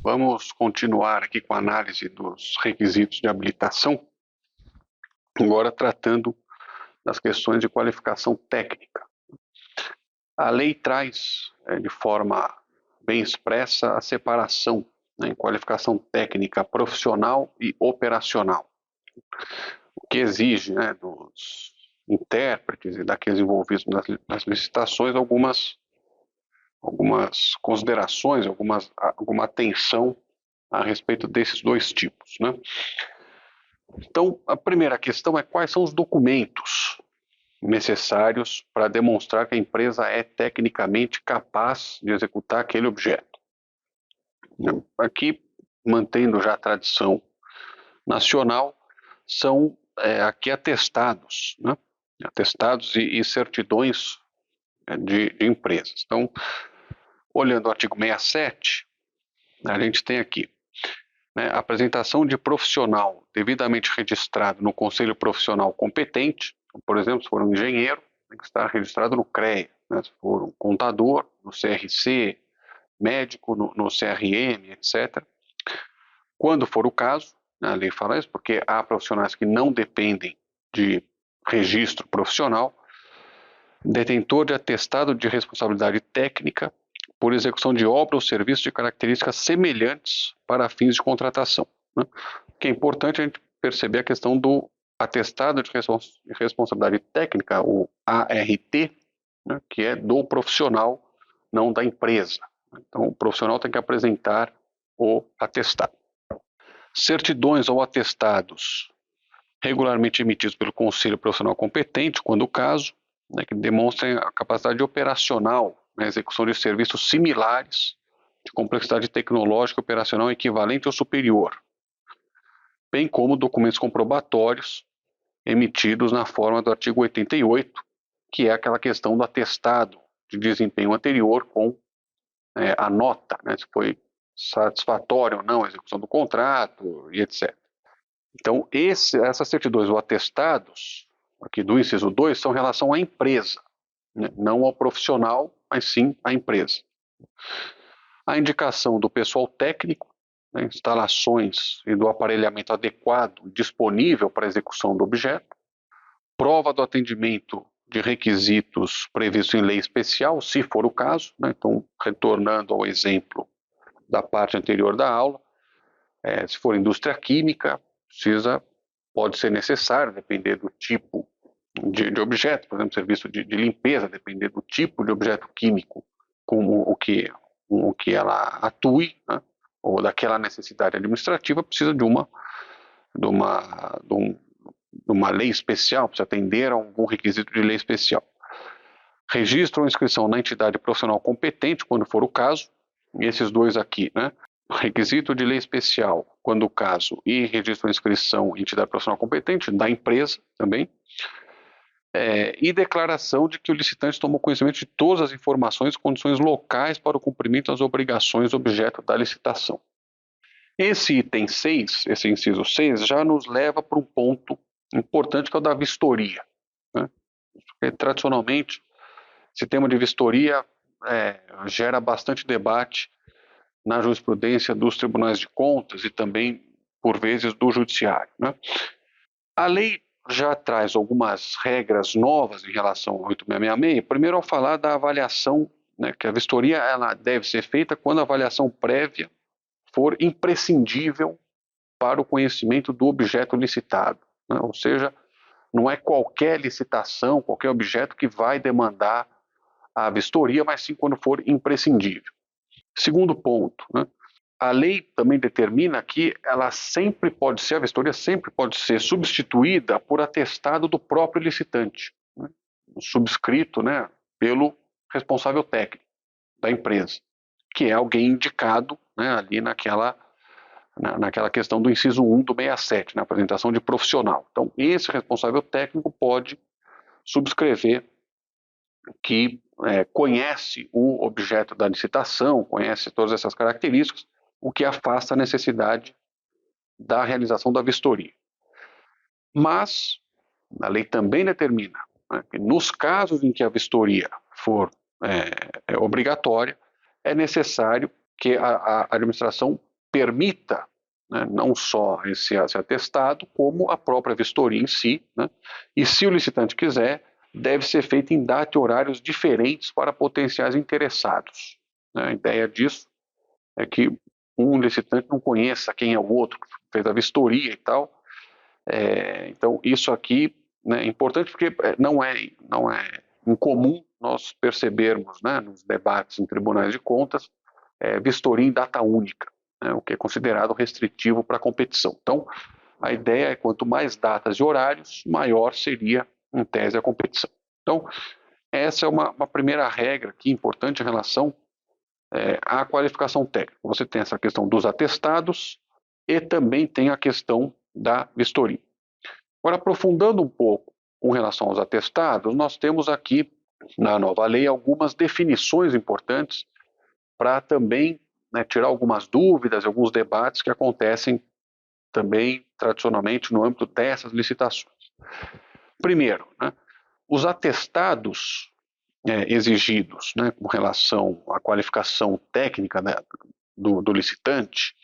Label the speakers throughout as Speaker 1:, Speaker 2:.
Speaker 1: Vamos continuar aqui com a análise dos requisitos de habilitação, agora tratando das questões de qualificação técnica. A lei traz, de forma bem expressa, a separação em qualificação técnica profissional e operacional, o que exige dos intérpretes e daqueles envolvidos nas licitações algumas considerações, alguma atenção a respeito desses dois tipos, né? Então, a primeira questão é quais são os documentos necessários para demonstrar que a empresa é tecnicamente capaz de executar aquele objeto. Aqui, mantendo já a tradição nacional, são aqui atestados, né? Atestados e certidões de empresas. Então, olhando o artigo 67, a gente tem aqui apresentação de profissional devidamente registrado no Conselho Profissional competente, por exemplo, se for um engenheiro, tem que estar registrado no CREA, se for um contador, no CRC, médico, no CRM, etc. Quando for o caso, a lei fala isso, porque há profissionais que não dependem de registro profissional, detentor de atestado de responsabilidade técnica por execução de obra ou serviço de características semelhantes para fins de contratação. O que é importante a gente perceber a questão do atestado de responsabilidade técnica, o ART, que é do profissional, não da empresa. Então, o profissional tem que apresentar o atestado. Certidões ou atestados regularmente emitidos pelo Conselho Profissional competente, quando o caso, que demonstrem a capacidade operacional na execução de serviços similares, de complexidade tecnológica e operacional equivalente ou superior, bem como documentos comprobatórios emitidos na forma do artigo 88, que é aquela questão do atestado de desempenho anterior com a nota, se foi satisfatória ou não a execução do contrato e etc. Então, essas certidões ou atestados, aqui do inciso 2, são em relação à empresa, não ao profissional, mas sim à empresa. A indicação do pessoal técnico, instalações e do aparelhamento adequado disponível para a execução do objeto, prova do atendimento de requisitos previstos em lei especial, se for o caso, então, retornando ao exemplo da parte anterior da aula, se for indústria química, pode ser necessário, depender do tipo de objeto, por exemplo, serviço de limpeza, depender do tipo de objeto químico com o que ela atue, ou daquela necessidade administrativa, precisa de uma lei especial, precisa atender a algum requisito de lei especial. Registro ou inscrição na entidade profissional competente, quando for o caso, e esses dois aqui, requisito de lei especial, quando o caso, e registro ou inscrição em entidade profissional competente, da empresa também, e declaração de que o licitante tomou conhecimento de todas as informações e condições locais para o cumprimento das obrigações objeto da licitação. Esse item 6, esse inciso 6, já nos leva para um ponto importante, que é o da vistoria. Porque, tradicionalmente, esse tema de vistoria gera bastante debate na jurisprudência dos tribunais de contas e também, por vezes, do judiciário. A lei já traz algumas regras novas em relação ao 8666. Primeiro, ao falar da avaliação, que a vistoria ela deve ser feita quando a avaliação prévia for imprescindível para o conhecimento do objeto licitado. Ou seja, não é qualquer licitação, qualquer objeto que vai demandar a vistoria, mas sim quando for imprescindível. Segundo ponto, a lei também determina que a vistoria sempre pode ser substituída por atestado do próprio licitante, subscrito pelo responsável técnico da empresa, que é alguém indicado ali naquela questão do inciso 1 do 67, na apresentação de profissional. Então, esse responsável técnico pode subscrever que conhece o objeto da licitação, conhece todas essas características, o que afasta a necessidade da realização da vistoria. Mas a lei também determina que nos casos em que a vistoria for obrigatória, é necessário que a administração permita, né, não só esse atestado, como a própria vistoria em si, né, e se o licitante quiser, deve ser feita em data e horários diferentes para potenciais interessados. Né. A ideia disso é que um licitante não conheça quem é o outro, que fez a vistoria e tal. Então, isso aqui, né, é importante porque não é incomum nós percebermos, né, nos debates em tribunais de contas, vistoria em data única, né, o que é considerado restritivo para a competição. Então, a ideia é quanto mais datas e horários, maior seria, em tese, a competição. Então, essa é uma primeira regra aqui importante em relação à qualificação técnica. Você tem essa questão dos atestados e também tem a questão da vistoria. Agora, aprofundando um pouco com relação aos atestados, nós temos aqui na nova lei algumas definições importantes para também, né, tirar algumas dúvidas, alguns debates que acontecem também tradicionalmente no âmbito dessas licitações. Primeiro, né, os atestados exigidos, né, com relação à qualificação técnica, né, do licitante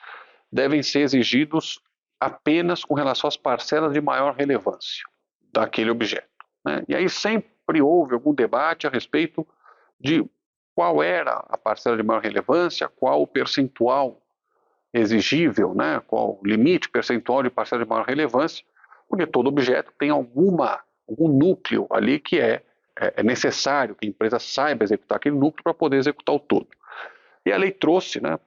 Speaker 1: devem ser exigidos apenas com relação às parcelas de maior relevância daquele objeto, né? E aí sempre houve algum debate a respeito de qual era a parcela de maior relevância, qual o percentual exigível, né? Qual o limite percentual de parcela de maior relevância, porque todo objeto tem algum núcleo ali que é necessário que a empresa saiba executar aquele núcleo para poder executar o todo. E a lei trouxe, né,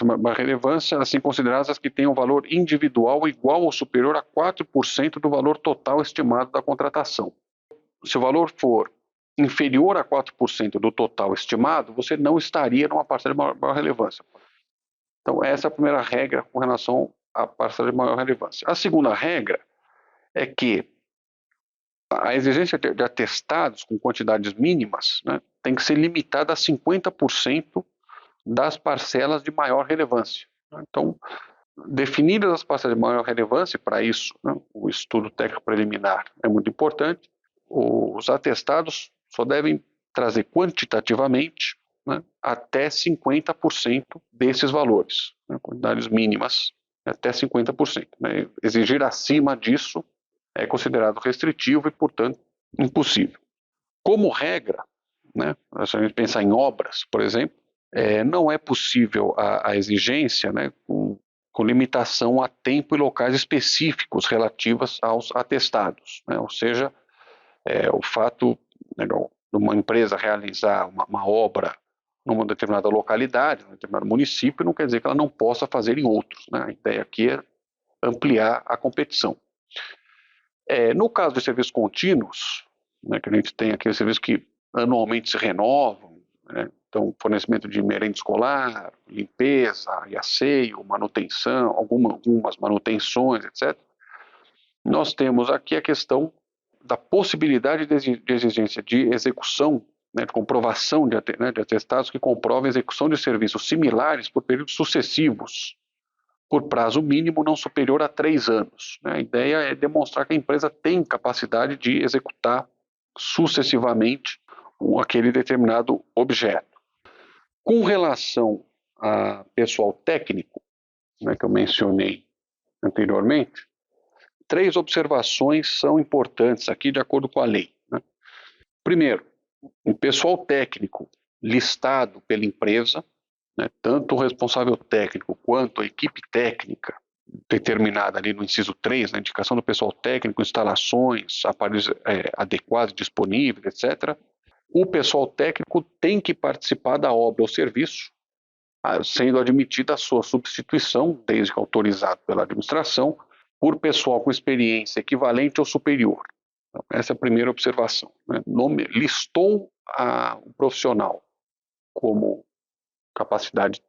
Speaker 1: uma relevância, assim, consideradas as que tenham valor individual igual ou superior a 4% do valor total estimado da contratação. Se o valor for inferior a 4% do total estimado, você não estaria numa parcela de maior relevância. Então, essa é a primeira regra com relação à parcela de maior relevância. A segunda regra é que a exigência de atestados com quantidades mínimas, né, tem que ser limitada a 50% das parcelas de maior relevância. Então, definidas as parcelas de maior relevância, para isso, né, o estudo técnico preliminar é muito importante, os atestados só devem trazer quantitativamente, né, até 50% desses valores, né, quantidades mínimas até 50%. Né, exigir acima disso é considerado restritivo e, portanto, impossível. Como regra, né, se a gente pensar em obras, por exemplo, não é possível a exigência, né, com limitação a tempo e locais específicos relativas aos atestados, né, ou seja, o fato, né, de uma empresa realizar uma obra numa determinada localidade, num determinado município, não quer dizer que ela não possa fazer em outros, né? A ideia aqui é ampliar a competição. No caso de serviços contínuos, né, que a gente tem aqueles serviços que anualmente se renovam, né, então fornecimento de merenda escolar, limpeza e asseio, manutenção, algumas manutenções, etc. Nós temos aqui a questão da possibilidade de exigência de execução, né, de comprovação de atestados que comprovem a execução de serviços similares por períodos sucessivos, por prazo mínimo não superior a 3 anos. A ideia é demonstrar que a empresa tem capacidade de executar sucessivamente aquele determinado objeto. Com relação a pessoal técnico, né, que eu mencionei anteriormente, 3 observações são importantes aqui de acordo com a lei. Né? Primeiro, o pessoal técnico listado pela empresa, né, tanto o responsável técnico quanto a equipe técnica determinada ali no inciso 3, na indicação do pessoal técnico, instalações, aparelhos adequados, disponíveis, etc. O pessoal técnico tem que participar da obra ou serviço, sendo admitida a sua substituição, desde que autorizado pela administração, por pessoal com experiência equivalente ou superior. Então, essa é a primeira observação. Né? Listou o profissional como capacidade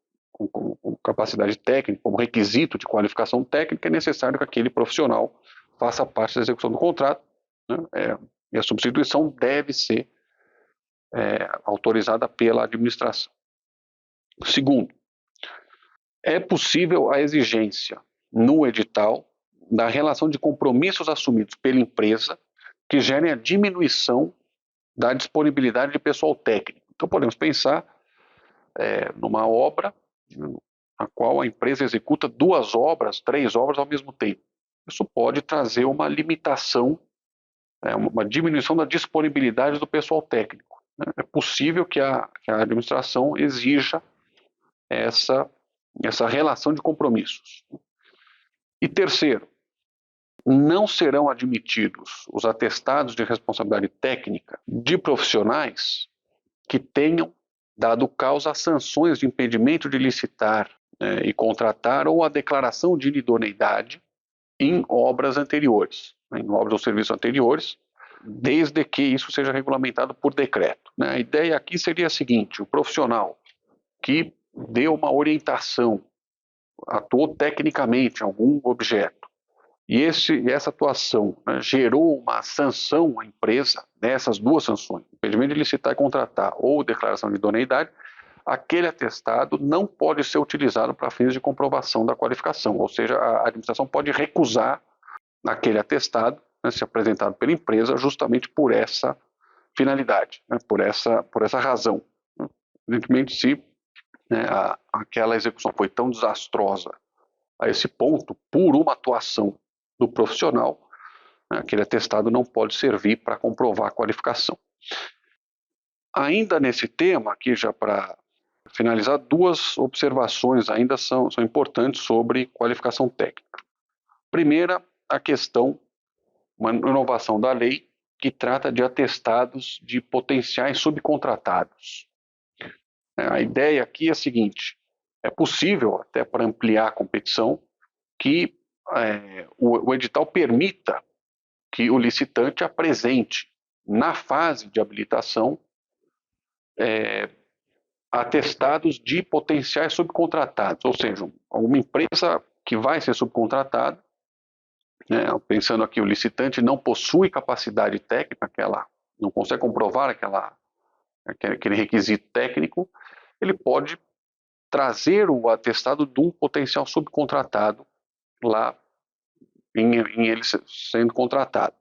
Speaker 1: técnica, como requisito de qualificação técnica, é necessário que aquele profissional faça parte da execução do contrato, né? E a substituição deve ser autorizada pela administração. Segundo, é possível a exigência no edital da relação de compromissos assumidos pela empresa que gerem a diminuição da disponibilidade de pessoal técnico. Então podemos pensar numa obra a qual a empresa executa 2 obras, 3 obras ao mesmo tempo. Isso pode trazer uma limitação, uma diminuição da disponibilidade do pessoal técnico. É possível que a administração exija essa relação de compromissos. E terceiro, não serão admitidos os atestados de responsabilidade técnica de profissionais que tenham dado causa a sanções de impedimento de licitar e contratar ou a declaração de inidoneidade em obras anteriores, em obras ou serviços anteriores, desde que isso seja regulamentado por decreto. A ideia aqui seria a seguinte: o profissional que deu uma orientação, atuou tecnicamente em algum objeto, e essa atuação gerou uma sanção à empresa, nessas 2 sanções, impedimento de licitar e contratar ou declaração de idoneidade, aquele atestado não pode ser utilizado para fins de comprovação da qualificação, ou seja, a administração pode recusar aquele atestado, se apresentado pela empresa, justamente por essa finalidade, por essa razão. Evidentemente, se aquela execução foi tão desastrosa a esse ponto, por uma atuação do profissional, aquele atestado não pode servir para comprovar a qualificação. Ainda nesse tema, aqui já para finalizar, 2 observações ainda são importantes sobre qualificação técnica. Primeira, a questão, uma inovação da lei que trata de atestados de potenciais subcontratados. A ideia aqui é a seguinte: é possível, até para ampliar a competição, que o edital permita que o licitante apresente, na fase de habilitação, atestados de potenciais subcontratados, ou seja, alguma empresa que vai ser subcontratada, pensando aqui, o licitante não possui capacidade técnica, não consegue comprovar aquele requisito técnico, ele pode trazer o atestado de um potencial subcontratado lá em ele sendo contratado.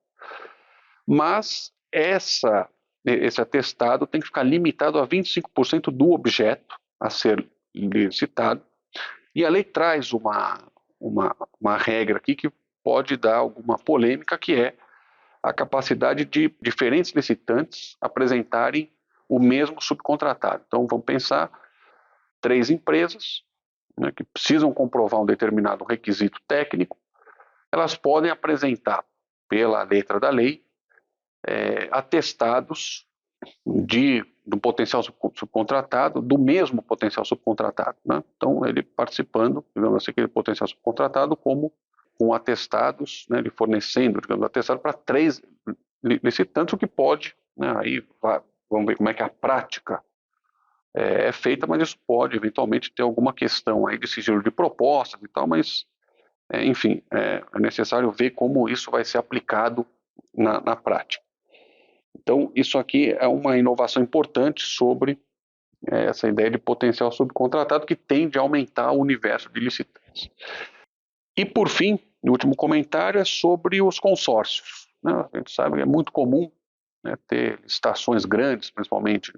Speaker 1: Mas esse atestado tem que ficar limitado a 25% do objeto a ser licitado, e a lei traz uma regra aqui que pode dar alguma polêmica, que é a capacidade de diferentes licitantes apresentarem o mesmo subcontratado. Então vamos pensar 3 empresas que precisam comprovar um determinado requisito técnico, elas podem apresentar, pela letra da lei, atestados do potencial subcontratado, do mesmo potencial subcontratado. Então, ele participando, digamos assim, aquele potencial subcontratado, como com atestados, ele fornecendo, digamos, atestado para 3 licitantes, o que pode, aí vamos ver como é que a prática é feita, mas isso pode eventualmente ter alguma questão aí de sigilo de propostas e tal, mas enfim, é necessário ver como isso vai ser aplicado na prática. Então, isso aqui é uma inovação importante sobre essa ideia de potencial subcontratado, que tende a aumentar o universo de licitantes. E, por fim, o último comentário é sobre os consórcios. A gente sabe que é muito comum ter licitações grandes, principalmente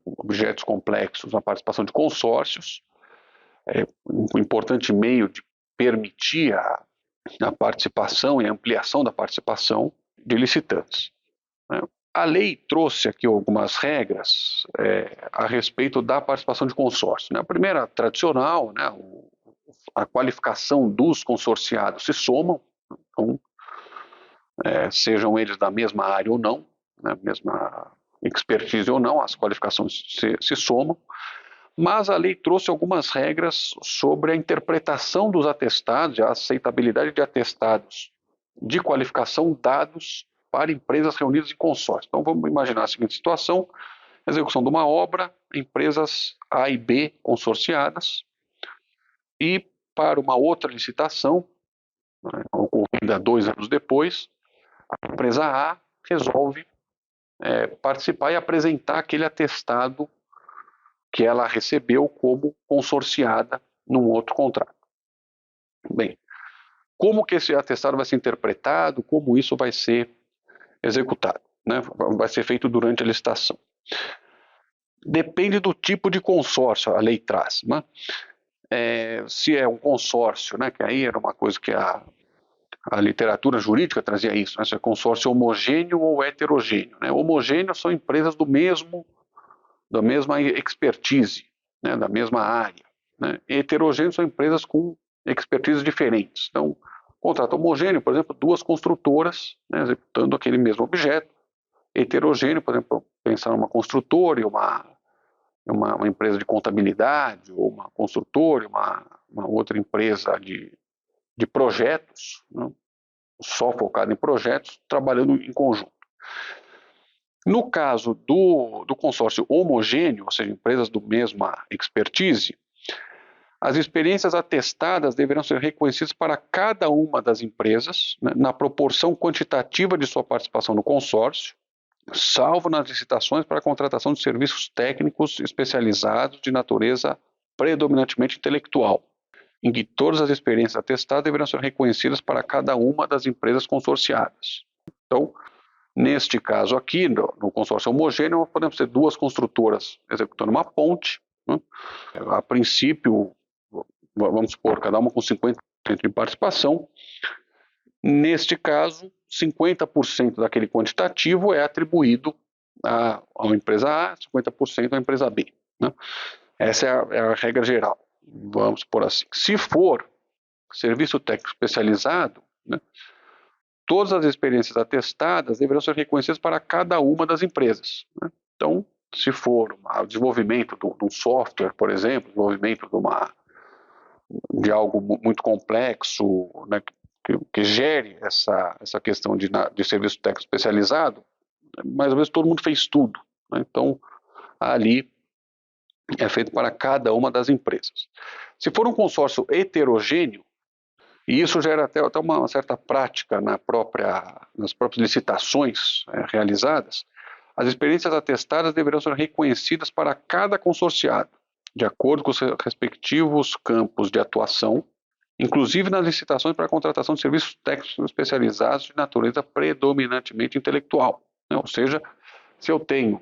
Speaker 1: com objetos complexos, a participação de consórcios, um importante meio de permitir a participação e a ampliação da participação de licitantes. A lei trouxe aqui algumas regras a respeito da participação de consórcio. A primeira, tradicional, a qualificação dos consorciados se somam, então, sejam eles da mesma área ou não, mesma expertise ou não, as qualificações se somam, mas a lei trouxe algumas regras sobre a interpretação dos atestados, a aceitabilidade de atestados de qualificação dados para empresas reunidas em consórcio. Então vamos imaginar a seguinte situação: execução de uma obra, empresas A e B consorciadas, e para uma outra licitação, ocorrida 2 anos depois, a empresa A resolve participar e apresentar aquele atestado que ela recebeu como consorciada num outro contrato. Bem, como que esse atestado vai ser interpretado, como isso vai ser executado, vai ser feito durante a licitação? Depende do tipo de consórcio, a lei traz. se é um consórcio, né, que aí era uma coisa que a literatura jurídica trazia isso, né, se é consórcio homogêneo ou heterogêneo. Né? Homogêneo são empresas da mesma expertise, né, da mesma área. Né? Heterogêneo são empresas com expertise diferentes. Então, contrato homogêneo, por exemplo, duas construtoras, né, executando aquele mesmo objeto. Heterogêneo, por exemplo, pensar numa construtora e uma empresa de contabilidade, ou uma construtora e uma outra empresa de projetos, né, só focada em projetos, trabalhando em conjunto. No caso do consórcio homogêneo, ou seja, empresas do mesma expertise, as experiências atestadas deverão ser reconhecidas para cada uma das empresas, né, na proporção quantitativa de sua participação no consórcio, salvo nas licitações para a contratação de serviços técnicos especializados de natureza predominantemente intelectual, em que todas as experiências atestadas deverão ser reconhecidas para cada uma das empresas consorciadas. Então, neste caso aqui, no consórcio homogêneo, podemos ter duas construtoras executando uma ponte, né? A princípio, vamos supor, cada uma com 50% de participação. Neste caso, 50% daquele quantitativo é atribuído à empresa A, 50% à empresa B. Né? Essa é a regra geral, vamos por assim. Se for serviço técnico especializado, né, todas as experiências atestadas deverão ser reconhecidas para cada uma das empresas. Né? Então, se for o desenvolvimento de um software, por exemplo, desenvolvimento de algo muito complexo, né, que gere essa questão de serviço técnico especializado, mais ou menos todo mundo fez tudo. Né? Então, ali é feito para cada uma das empresas. Se for um consórcio heterogêneo, e isso gera até uma certa prática nas próprias licitações realizadas, as experiências atestadas deverão ser reconhecidas para cada consorciado, de acordo com os respectivos campos de atuação, inclusive nas licitações para a contratação de serviços técnicos especializados de natureza predominantemente intelectual. Né? Ou seja, se eu tenho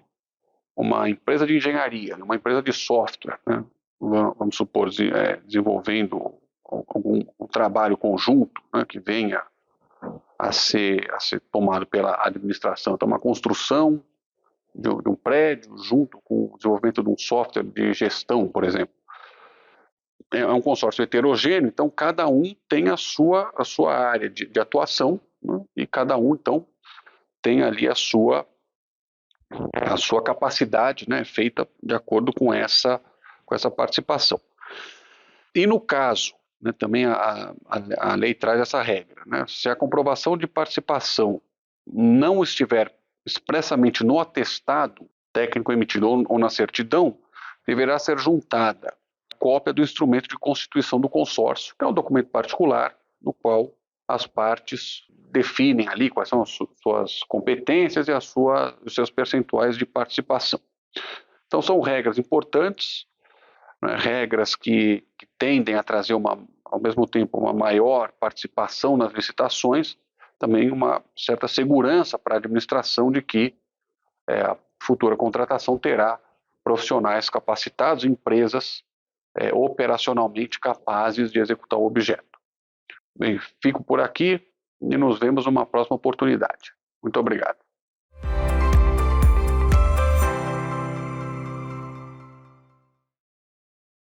Speaker 1: uma empresa de engenharia, uma empresa de software, né? Vamos supor, desenvolvendo um trabalho conjunto, né, que venha a ser tomado pela administração. Então, uma construção de um prédio junto com o desenvolvimento de um software de gestão, por exemplo. É um consórcio heterogêneo, então cada um tem a sua área de atuação, né, e cada um, então, tem ali a sua capacidade, né, feita de acordo com essa participação. E no caso, né, também a lei traz essa regra, né, se a comprovação de participação não estiver expressamente no atestado técnico emitido ou na certidão, deverá ser juntada a cópia do instrumento de constituição do consórcio, que é um documento particular, no qual as partes definem ali quais são as suas competências e os seus percentuais de participação. Então são regras importantes, né, regras que tendem a trazer ao mesmo tempo uma maior participação nas licitações, também uma certa segurança para a administração de que a futura contratação terá profissionais capacitados, empresas operacionalmente capazes de executar o objeto. Bem, fico por aqui e nos vemos numa próxima oportunidade. Muito obrigado.